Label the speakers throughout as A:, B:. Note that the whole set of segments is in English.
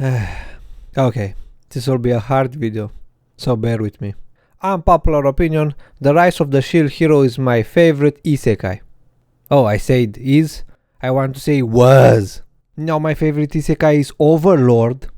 A: Okay, this will be a hard video, so bear with me. Unpopular opinion, the Rise of the Shield Hero is my favorite isekai. Oh, I said is, I want to say was. Now my favorite isekai is Overlord.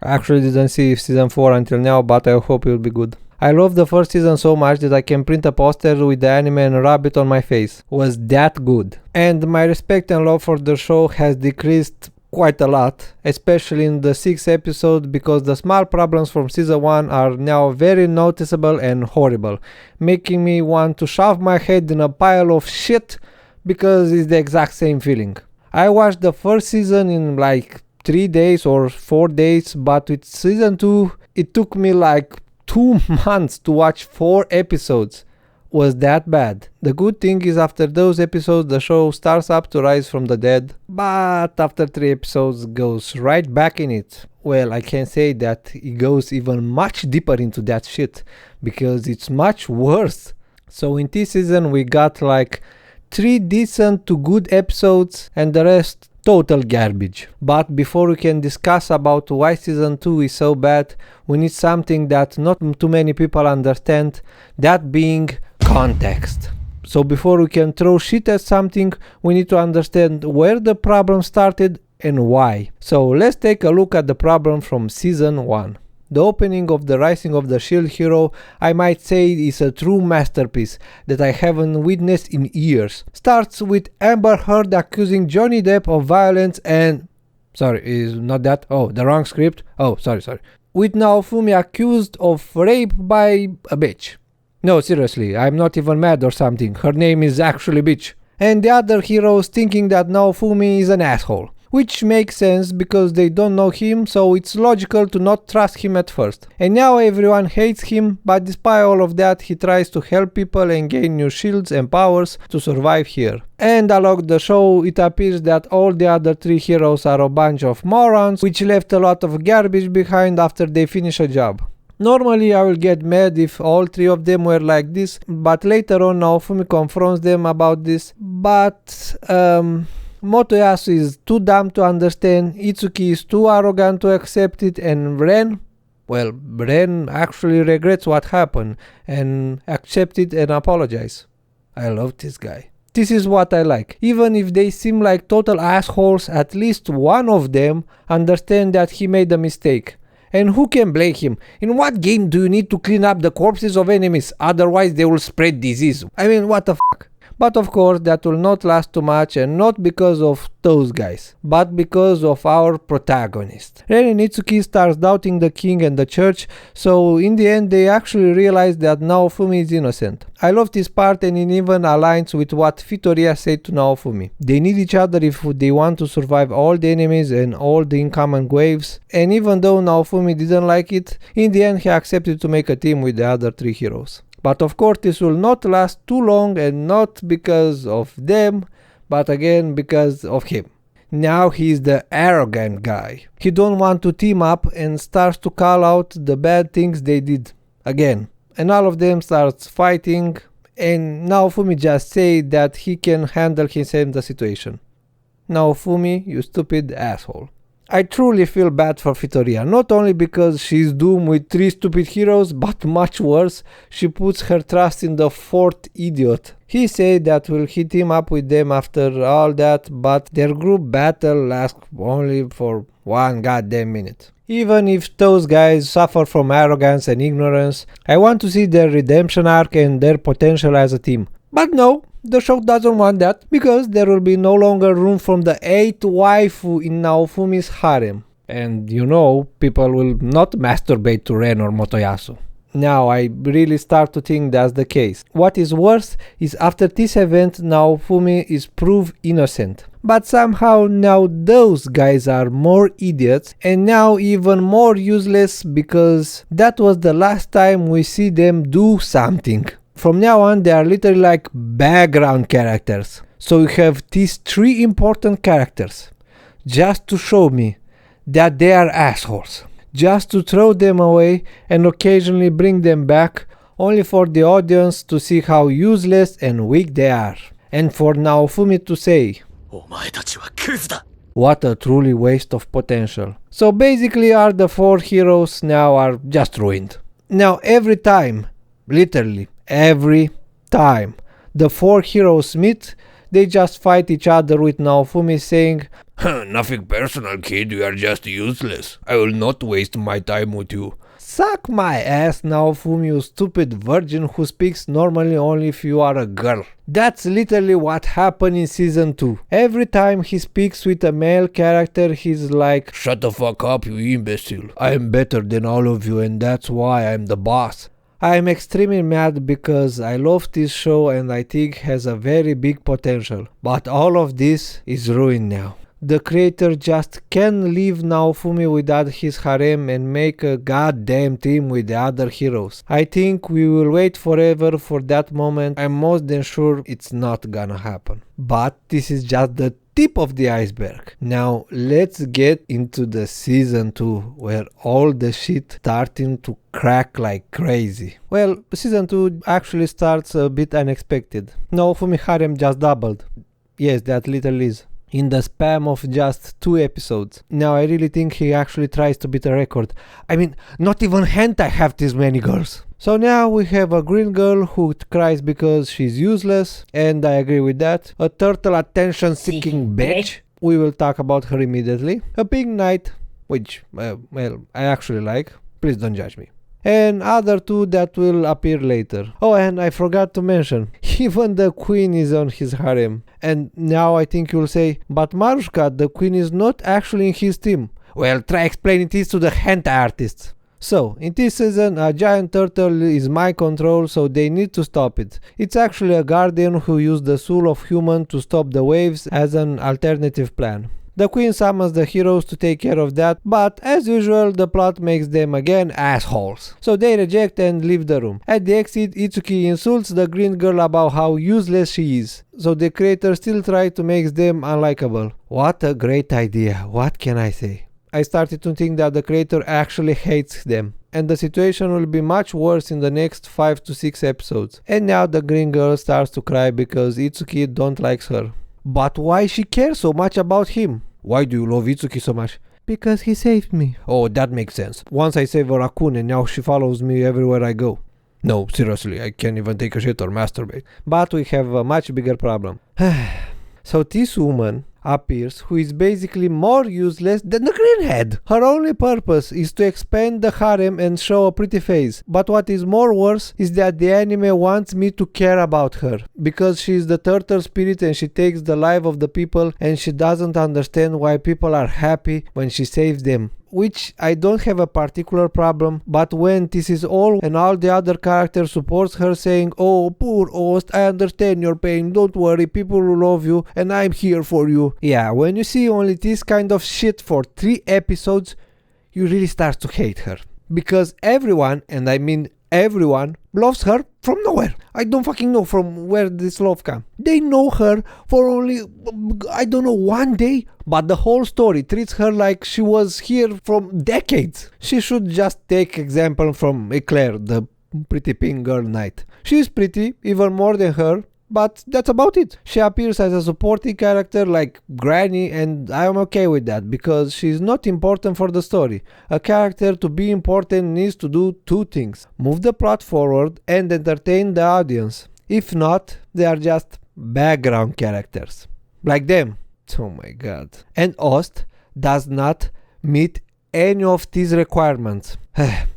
A: I actually didn't see season 4 until now, but I hope it will be good. I love the first season so much that I can print a poster with the anime and rub it on my face. Was that good. And my respect and love for the show has decreased quite a lot, especially in the 6th episode, because the small problems from season 1 are now very noticeable and horrible, making me want to shove my head in a pile of shit because it's the exact same feeling. I watched the first season in like 3 days or 4 days, but with season 2 it took me like 2 months to watch 4 episodes. Was that bad? The good thing is after those episodes the show starts up to rise from the dead, but after 3 episodes goes right back in it. Well, I can say that it goes even much deeper into that shit, because it's much worse. So in this season we got like 3 decent to good episodes and the rest total garbage. But before we can discuss about why season 2 is so bad, we need something that not too many people understand, that being context. So before we can throw shit at something, we need to understand where the problem started and why. So let's take a look at the problem from season 1. The opening of the Rising of the Shield Hero, I might say, is a true masterpiece that I haven't witnessed in years. Starts with Amber Heard accusing Johnny Depp of violence and... Sorry, is not that? Oh, the wrong script? Oh, sorry. With Naofumi accused of rape by a bitch. No, seriously, I'm not even mad or something. Her name is actually bitch. And the other heroes thinking that Naofumi is an asshole. Which makes sense because they don't know him, so it's logical to not trust him at first. And now everyone hates him, but despite all of that he tries to help people and gain new shields and powers to survive here. And along the show it appears that all the other 3 heroes are a bunch of morons, which left a lot of garbage behind after they finish a job. Normally I will get mad if all 3 of them were like this, but later on Naofumi confronts them about this, but Motoyasu is too dumb to understand, Itsuki is too arrogant to accept it, and Ren actually regrets what happened and accept it and apologize. I love this guy. This is what I like. Even if they seem like total assholes, at least one of them understand that he made a mistake. And who can blame him? In what game do you need to clean up the corpses of enemies? Otherwise they will spread disease. I mean, what the fuck? But of course that will not last too much, and not because of those guys, but because of our protagonist. Ren and Itsuki starts doubting the king and the church, so in the end they actually realize that Naofumi is innocent. I love this part, and it even aligns with what Fitoria said to Naofumi. They need each other if they want to survive all the enemies and all the incoming waves, and even though Naofumi didn't like it, in the end he accepted to make a team with the other 3 heroes. But of course this will not last too long, and not because of them, but again because of him. Now he's the arrogant guy. He don't want to team up and starts to call out the bad things they did again. And all of them starts fighting, and Naofumi just say that he can handle himself the situation. Naofumi, you stupid asshole. I truly feel bad for Fitoria, not only because she's doomed with 3 stupid heroes, but much worse, she puts her trust in the 4th idiot. He said that will he team up with them after all that, but their group battle lasts only for 1 goddamn minute. Even if those guys suffer from arrogance and ignorance, I want to see their redemption arc and their potential as a team. But no, the show doesn't want that, because there will be no longer room for the 8th waifu in Naofumi's harem. And you know, people will not masturbate to Ren or Motoyasu. Now I really start to think that's the case. What is worse is after this event Naofumi is proved innocent. But somehow now those guys are more idiots and now even more useless, because that was the last time we see them do something. From now on they are literally like background characters. So you have these 3 important characters just to show me that they are assholes. Just to throw them away and occasionally bring them back, only for the audience to see how useless and weak they are. And for Naofumi to say, What a truly waste of potential. So basically the 4 heroes now are just ruined. Now every time, literally every time, the 4 heroes meet, they just fight each other with Naofumi saying,
B: Nothing personal, kid, you are just useless. I will not waste my time with you.
A: "Suck my ass, Naofumi, you stupid virgin who speaks normally only if you are a girl." That's literally what happened in season 2. Every time he speaks with a male character, he's like,
B: Shut the fuck up, you imbecile.
A: "I am better than all of you and that's why I'm the boss." I am extremely mad because I love this show and I think has a very big potential. But all of this is ruined now. The creator just can't leave Naofumi without his harem and make a goddamn team with the other heroes. I think we will wait forever for that moment. I'm more than sure it's not gonna happen. But this is just the tip of the iceberg. Now let's get into the season 2 where all the shit starting to crack like crazy. Well, season 2 actually starts a bit unexpected. Naofumi harem just doubled. Yes, that little is. In the span of just 2 episodes. Now I really think he actually tries to beat a record. I mean, not even hentai have this many girls. So now we have a green girl who cries because she's useless, and I agree with that. A turtle attention seeking bitch. We will talk about her immediately. A pink knight, which, well, I actually like. Please don't judge me. And other 2 that will appear later. Oh, and I forgot to mention, even the queen is on his harem. And now I think you'll say, but Marushka, the queen is not actually in his team. Well, try explaining this to the hentai artists. So, in this season, a giant turtle is mind control, so they need to stop it. It's actually a guardian who used the soul of human to stop the waves as an alternative plan. The queen summons the heroes to take care of that, but as usual the plot makes them again assholes. So they reject and leave the room. At the exit, Itsuki insults the green girl about how useless she is. So the creator still tries to make them unlikable. What a great idea, what can I say? I started to think that the creator actually hates them. And the situation will be much worse in the next 5 to 6 episodes. And now the green girl starts to cry because Itsuki don't like her. But why she cares so much about him? Why do you love Itsuki so much? Because he saved me. Oh, that makes sense. Once I save a raccoon and now she follows me everywhere I go. No, seriously, I can't even take a shit or masturbate. But we have a much bigger problem. So this woman appears who is basically more useless than the greenhead. Her only purpose is to expand the harem and show a pretty face. But what is more worse is that the anime wants me to care about her. Because she is the turtle spirit and she takes the life of the people and she doesn't understand why people are happy when she saves them. Which I don't have a particular problem, but when this is all and all the other characters supports her saying, "Oh, poor host, I understand your pain, don't worry, people will love you and I'm here for you." Yeah, when you see only this kind of shit for 3 episodes, you really start to hate her. Because everyone, and I mean everyone, loves her from nowhere. I don't fucking know from where this love comes. They know her for only, I don't know, 1 day, but the whole story treats her like she was here from decades. She should just take example from Eclair, the pretty pink girl knight. She's pretty, even more than her, but that's about it. She appears as a supporting character like Granny, and I'm okay with that because she's not important for the story. A character to be important needs to do 2 things: move the plot forward and entertain the audience. If not, they are just background characters. Like them. Oh my god. And Ost does not meet any of these requirements.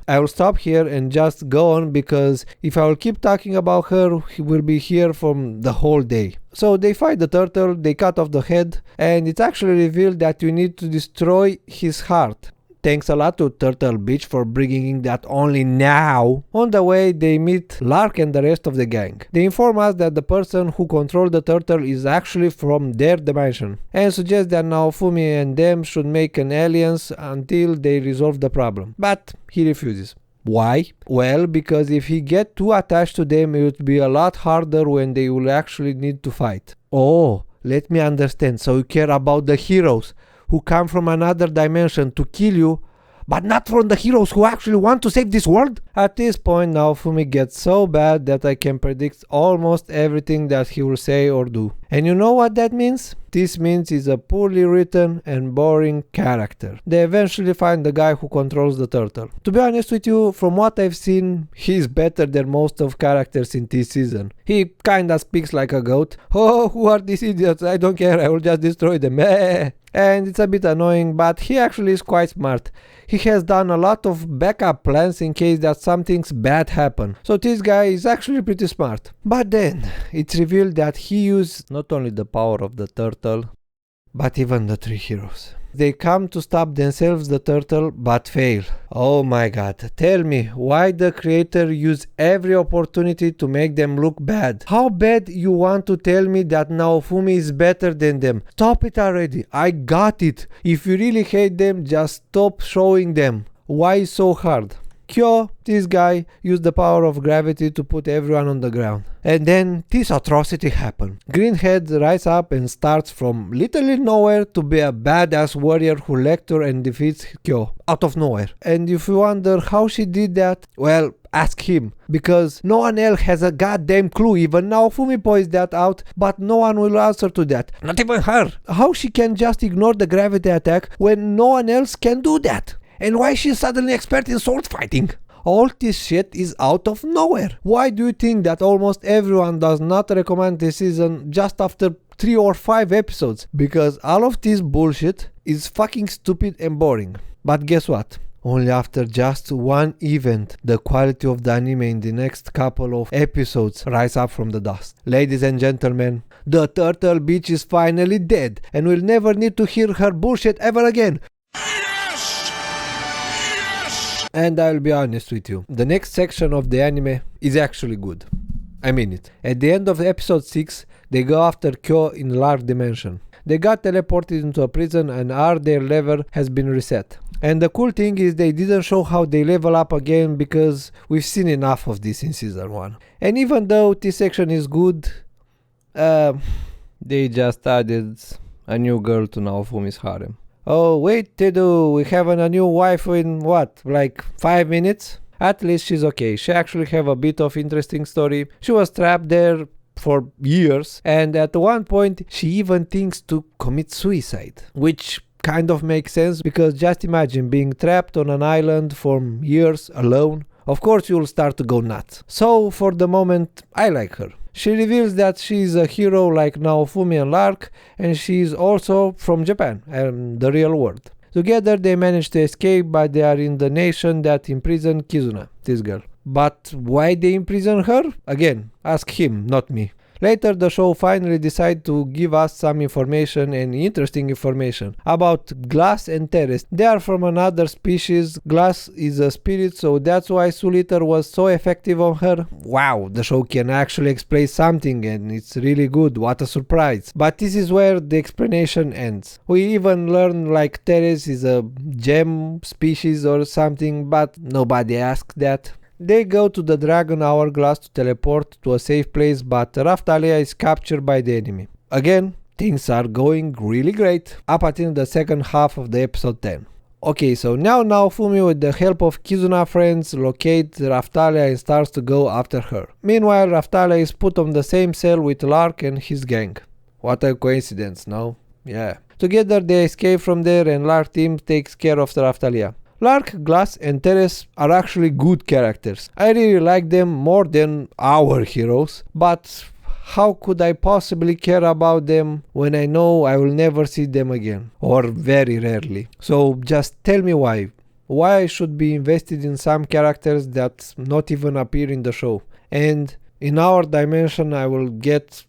A: I will stop here and just go on because if I will keep talking about her, he will be here from the whole day. So they fight the turtle, they cut off the head, and it's actually revealed that you need to destroy his heart. Thanks a lot to Turtle Beach for bringing that only now. On the way, they meet Lark and the rest of the gang. They inform us that the person who controlled the turtle is actually from their dimension, and suggest that Naofumi and them should make an alliance until they resolve the problem. But he refuses. Why? Well, because if he get too attached to them, it would be a lot harder when they will actually need to fight. Oh, let me understand. So you care about the heroes who come from another dimension to kill you, but not from the heroes who actually want to save this world? At this point, Naofumi gets so bad that I can predict almost everything that he will say or do. And you know what that means? this means he's a poorly written and boring character. They eventually find the guy who controls the turtle. To be honest with you, from what I've seen, he's better than most of characters in this season. He kinda speaks like a goat. Oh, who are these idiots? I don't care, I will just destroy them. And it's a bit annoying, but he actually is quite smart. He has done a lot of backup plans in case that something's bad happen. So this guy is actually pretty smart. But then, it's revealed that he used not only the power of the turtle, but even the three heroes. They come to stop themselves, the turtle, but fail. Oh my god, tell me, why the creator use every opportunity to make them look bad? How bad you want to tell me that Naofumi is better than them? Stop it already, I got it. If you really hate them, just stop showing them. Why so hard? Kyo, this guy, used the power of gravity to put everyone on the ground. And then this atrocity happened. Greenhead rises up and starts from literally nowhere to be a badass warrior who lectures and defeats Kyo out of nowhere. And if you wonder how she did that, well, ask him, because no one else has a goddamn clue. Even Naofumi points that out, but no one will answer to that. Not even her. How she can just ignore the gravity attack when no one else can do that? And why she's suddenly expert in sword fighting? All this shit is out of nowhere. Why do you think that almost everyone does not recommend this season just after 3 or 5 episodes? Because all of this bullshit is fucking stupid and boring. But guess what? Only after just one event, the quality of the anime in the next couple of episodes rise up from the dust. Ladies and gentlemen, the turtle bitch is finally dead and we'll never need to hear her bullshit ever again. And I'll be honest with you, the next section of the anime is actually good. I mean it. At the end of episode 6, they go after Kyo in Lark Dimension. They got teleported into a prison and their level has been reset. And the cool thing is they didn't show how they level up again because we've seen enough of this in season 1. And even though this section is good, they just added a new girl to Naofumi's harem. Oh wait, Tedu, we have a new wife in what, like 5 minutes? At least she's okay. She actually have a bit of interesting story. She was trapped there for years and at one point she even thinks to commit suicide. Which kind of makes sense because just imagine being trapped on an island for years alone. Of course you'll start to go nuts. So for the moment, I like her. She reveals that she is a hero like Naofumi and Lark, and she is also from Japan and the real world. Together they manage to escape, but they are in the nation that imprisoned Kizuna, this girl. But why they imprison her? Again, ask him, not me. Later the show finally decides to give us some information and interesting information about Glass and Teres. They are from another species. Glass is a spirit, so that's why Suliter was so effective on her. Wow, the show can actually explain something and it's really good, what a surprise. But this is where the explanation ends. We even learn like Teres is a gem species or something, but nobody asked that. They go to the Dragon Hourglass to teleport to a safe place, but Raftalia is captured by the enemy. Again, things are going really great, up until the second half of the episode 10. Okay, so now Naofumi with the help of Kizuna friends locate Raftalia and starts to go after her. Meanwhile, Raftalia is put on the same cell with Lark and his gang. What a coincidence, no? Yeah. Together they escape from there and Lark team takes care of Raftalia. Lark, Glass and Teres are actually good characters. I really like them more than our heroes, but how could I possibly care about them when I know I will never see them again, or very rarely? So just tell me why. Why I should be invested in some characters that not even appear in the show. And in our dimension I will get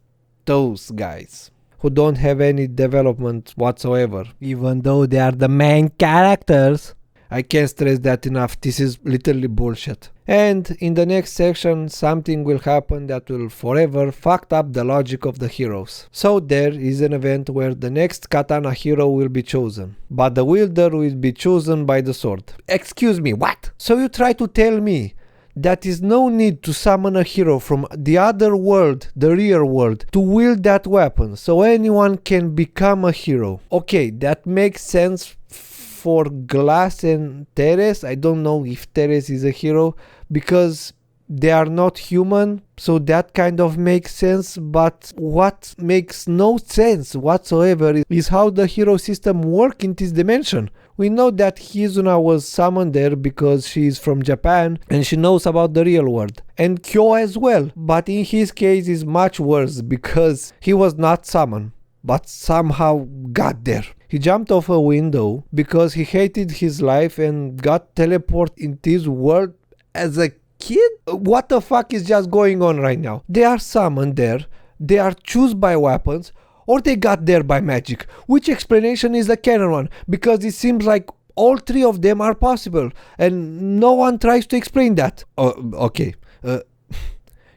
A: those guys who don't have any development whatsoever, even though they are the main characters. I can't stress that enough, this is literally bullshit. And in the next section something will happen that will forever fuck up the logic of the heroes. So there is an event where the next katana hero will be chosen, but the wielder will be chosen by the sword. Excuse me, what? So you try to tell me that is no need to summon a hero from the other world, the real world, to wield that weapon so anyone can become a hero. Okay, that makes sense for Glass and Teres. I don't know if Teres is a hero because they are not human, so that kind of makes sense, but what makes no sense whatsoever is how the hero system works in this dimension. We know that Hizuna was summoned there because she is from Japan and she knows about the real world. And Kyo as well, but in his case is much worse because he was not summoned, but somehow got there. He jumped off a window because he hated his life and got teleported in this world as a kid? What the fuck is just going on right now? They are summoned there, they are chosen by weapons, or they got there by magic. Which explanation is the canon one? Because it seems like all three of them are possible, and no one tries to explain that. Okay,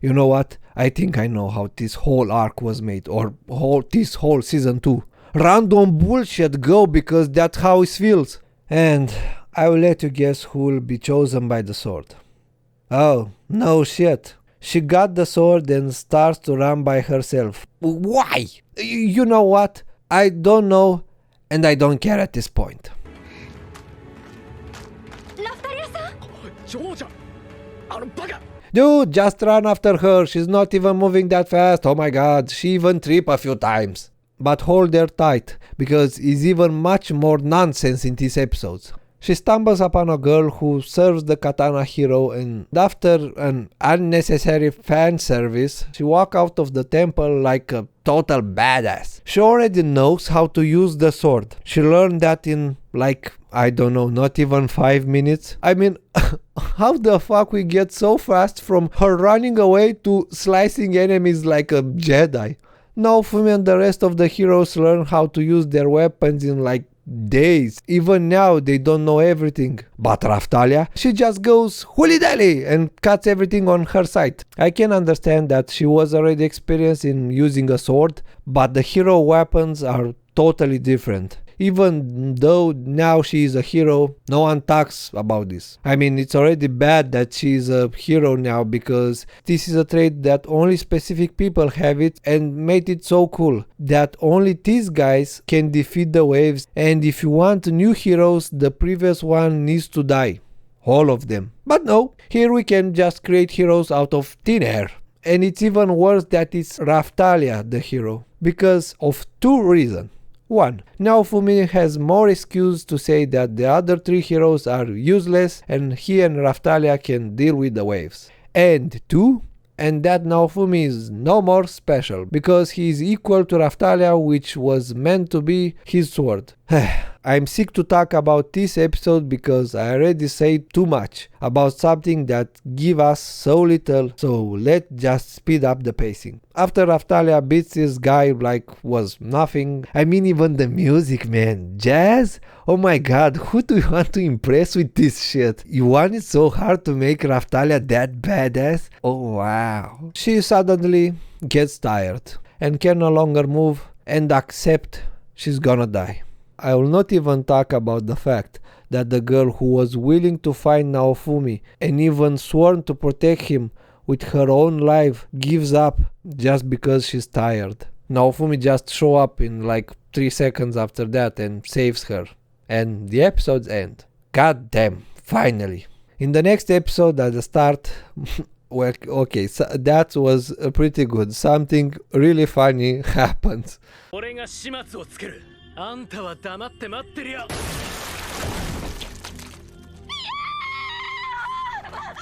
A: you know what? I think I know how this whole arc was made, or this whole season 2. Random bullshit go because that's how it feels. And I will let you guess who will be chosen by the sword. Oh, no shit. She got the sword and starts to run by herself. Why? You know what? I don't know, and I don't care at this point. Dude, just run after her. She's not even moving that fast. Oh my god, she even tripped a few times. But hold her tight, because it's even much more nonsense in these episodes. She stumbles upon a girl who serves the katana hero, and after an unnecessary fan service, she walks out of the temple like a total badass. She already knows how to use the sword. She learned that in like, I don't know, not even 5 minutes. I mean, how the fuck we get so fast from her running away to slicing enemies like a Jedi? Naofumi and the rest of the heroes learn how to use their weapons in like days. Even now they don't know everything. But Raftalia, she just goes holy dally and cuts everything on her side. I can understand that she was already experienced in using a sword, but the hero weapons are totally different. Even though now she is a hero, no one talks about this. I mean, it's already bad that she is a hero now because this is a trait that only specific people have it and made it so cool that only these guys can defeat the waves, and if you want new heroes, the previous one needs to die. All of them. But no, here we can just create heroes out of thin air. And it's even worse that it's Raftalia the hero because of 2 reasons. 1. Naofumi has more excuse to say that the other 3 heroes are useless and he and Raftalia can deal with the waves. And 2. And that Naofumi is no more special because he is equal to Raftalia, which was meant to be his sword. I'm sick to talk about this episode because I already said too much about something that give us so little, so let's just speed up the pacing. After Raftalia beats this guy like was nothing, I mean even the music, man, jazz? Oh my god, who do you want to impress with this shit? You want it so hard to make Raftalia that badass? Oh wow. She suddenly gets tired and can no longer move and accept she's gonna die. I will not even talk about the fact that the girl who was willing to find Naofumi and even sworn to protect him with her own life gives up just because she's tired. Naofumi just show up in like 3 seconds after that and saves her. And the episodes end. God damn, finally. In the next episode at the start, well, okay, so that was pretty good. Something really funny happens.
C: あんたは黙って待ってるよ。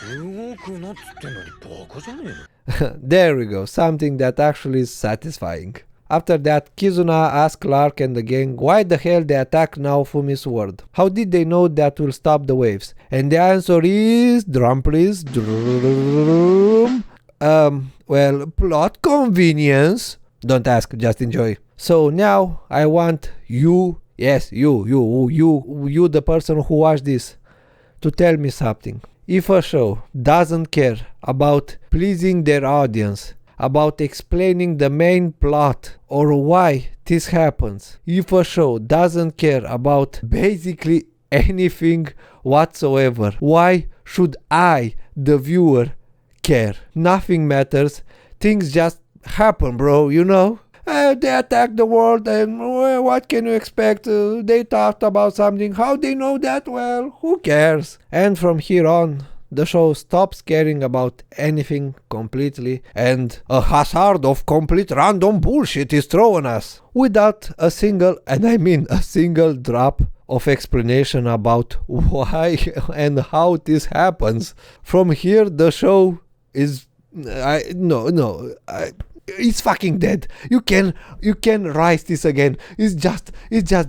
C: 動くなっつってんのにバカじゃねえの。
A: There we go, something that actually is satisfying. After that, Kizuna asks Clark and the gang why the hell they attacked Naofumi's sword. How did they know that will stop the waves? And the answer is, drum please, well, plot convenience. Don't ask, just enjoy. So now I want you, yes, you, the person who watched this, to tell me something. If a show doesn't care about pleasing their audience, about explaining the main plot or why this happens, if a show doesn't care about basically anything whatsoever, why should I, the viewer, care? Nothing matters. Things just happen, bro, you know? They attacked the world and what can you expect? They talked about something. How they know that? Well, who cares? And from here on, the show stops caring about anything completely and a hazard of complete random bullshit is thrown us without a single, and I mean a single drop of explanation about why and how this happens. From here the show is it's fucking dead. You can rise this again. It's just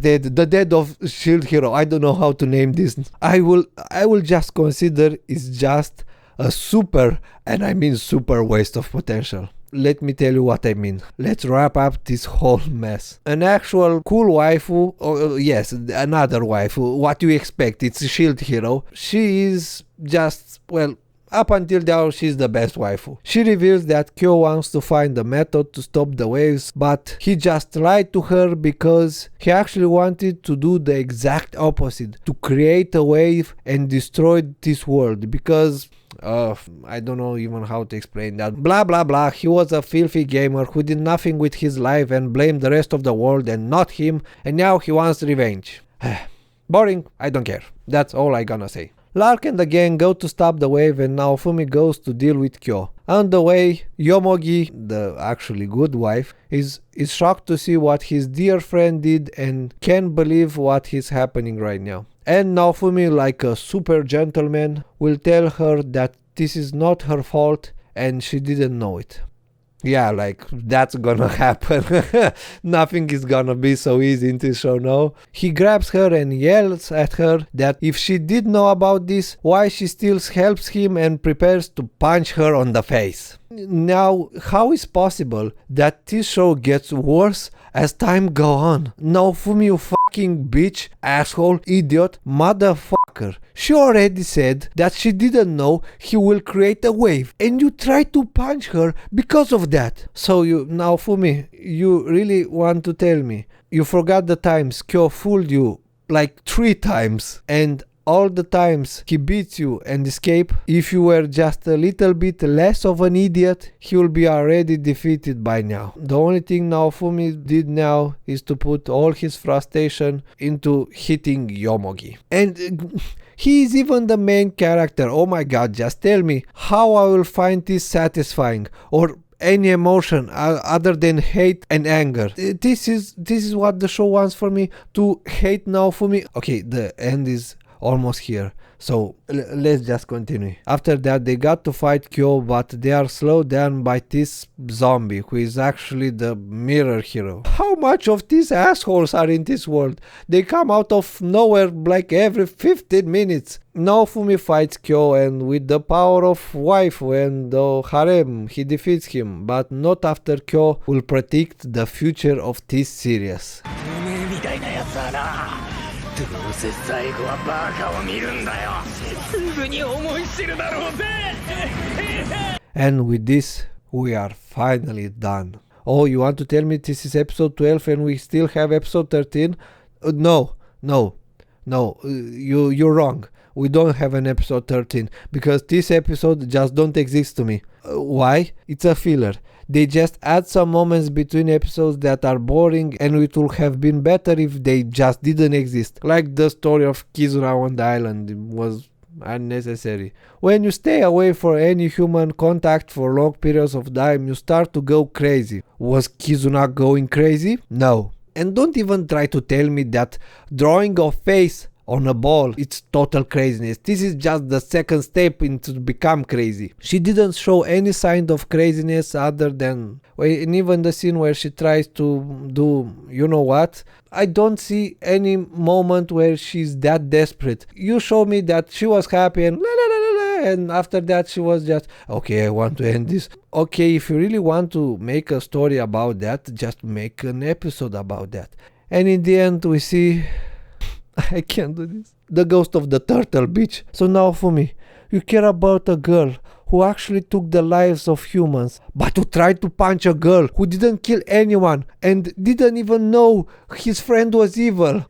A: dead. The dead of Shield Hero. I don't know how to name this. I will just consider it's just a super, and I mean super, waste of potential. Let me tell you what I mean. Let's wrap up this whole mess. An actual cool waifu, yes, another waifu. What do you expect? It's a Shield Hero. She is just, well, up until now, she's the best waifu. She reveals that Kyo wants to find a method to stop the waves, but he just lied to her because he actually wanted to do the exact opposite, to create a wave and destroy this world, because I don't know even how to explain that. Blah blah blah, he was a filthy gamer who did nothing with his life and blamed the rest of the world and not him, and now he wants revenge. Boring, I don't care. That's all I gonna say. Lark and the gang go to stop the wave and Naofumi goes to deal with Kyo. On the way, Yomogi, the actually good wife, is shocked to see what his dear friend did and can't believe what is happening right now. And Naofumi, like a super gentleman, will tell her that this is not her fault and she didn't know it. Yeah, like, that's gonna happen. Nothing is gonna be so easy in this show, no? He grabs her and yells at her that if she did know about this, why she still helps him and prepares to punch her on the face. Now, how is possible that this show gets worse as time go on? Naofumi, you fucking bitch, asshole, idiot, motherfucker. She already said that she didn't know he will create a wave, and you try to punch her because of that. So you, Naofumi, you really want to tell me you forgot the times Kyo fooled you like 3 times, and all the times he beats you and escape? If you were just a little bit less of an idiot, he will be already defeated by now. The only thing Naofumi did now is to put all his frustration into hitting Yomogi. And he is even the main character. Oh my god, just tell me how I will find this satisfying, or any emotion other than hate and anger. This is what the show wants for me, to hate Naofumi. Okay, the end is almost here, so let's just continue. After that, they got to fight Kyo, but they are slowed down by this zombie who is actually the mirror hero. How much of these assholes are in this world? They come out of nowhere like every 15 minutes. Naofumi fights Kyo, and with the power of waifu and the harem, he defeats him, but not after Kyo will predict the future of this series. And with this, we are finally done. Oh, you want to tell me this is episode 12 and we still have episode 13? No, you're wrong. We don't have an episode 13 because this episode just don't exist to me. Why? It's a filler. They just add some moments between episodes that are boring, and it would have been better if they just didn't exist. Like the story of Kizuna on the island. It was unnecessary. When you stay away from any human contact for long periods of time, you start to go crazy. Was Kizuna going crazy? No. And don't even try to tell me that drawing a face on a ball, it's total craziness. This is just the second step into become crazy. She didn't show any sign of craziness other than, and even the scene where she tries to do, you know what? I don't see any moment where she's that desperate. You show me that she was happy and la la la la la, and after that she was just, okay, I want to end this. Okay, if you really want to make a story about that, just make an episode about that. And in the end we see, I can't do this, the ghost of the turtle bitch. So Naofumi, you care about a girl who actually took the lives of humans, but who tried to punch a girl who didn't kill anyone and didn't even know his friend was evil.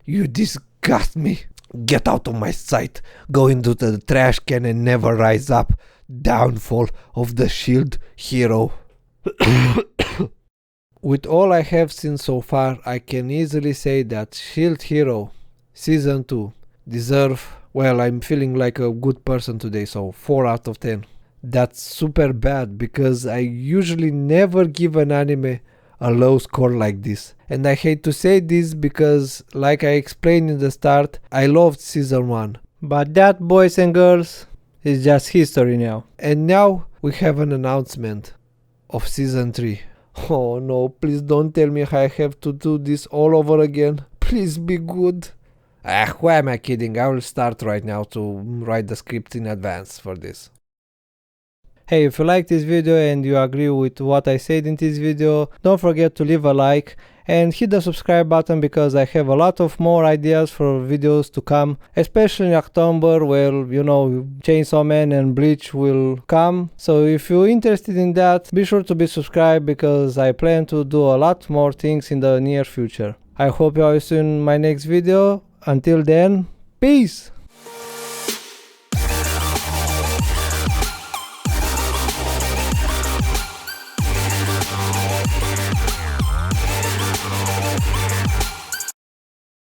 A: You disgust me. Get out of my sight. Go into the trash can and never rise up. Downfall of the Shield Hero. With all I have seen so far, I can easily say that Shield Hero Season 2 deserve Well, I'm feeling like a good person today, so 4 out of 10. That's super bad because I usually never give an anime a low score like this. And I hate to say this because, like I explained in the start, I loved season 1. But that, boys and girls, is just history now. And now we have an announcement of season 3. Oh no, please don't tell me I have to do this all over again. Please be good. Why am I kidding? I will start right now to write the script in advance for this. Hey, if you like this video and you agree with what I said in this video, don't forget to leave a like and hit the subscribe button because I have a lot of more ideas for videos to come, especially in October where, you know, Chainsaw Man and Bleach will come. So if you're interested in that, be sure to be subscribed because I plan to do a lot more things in the near future. I hope you all see you in my next video. Until then, peace!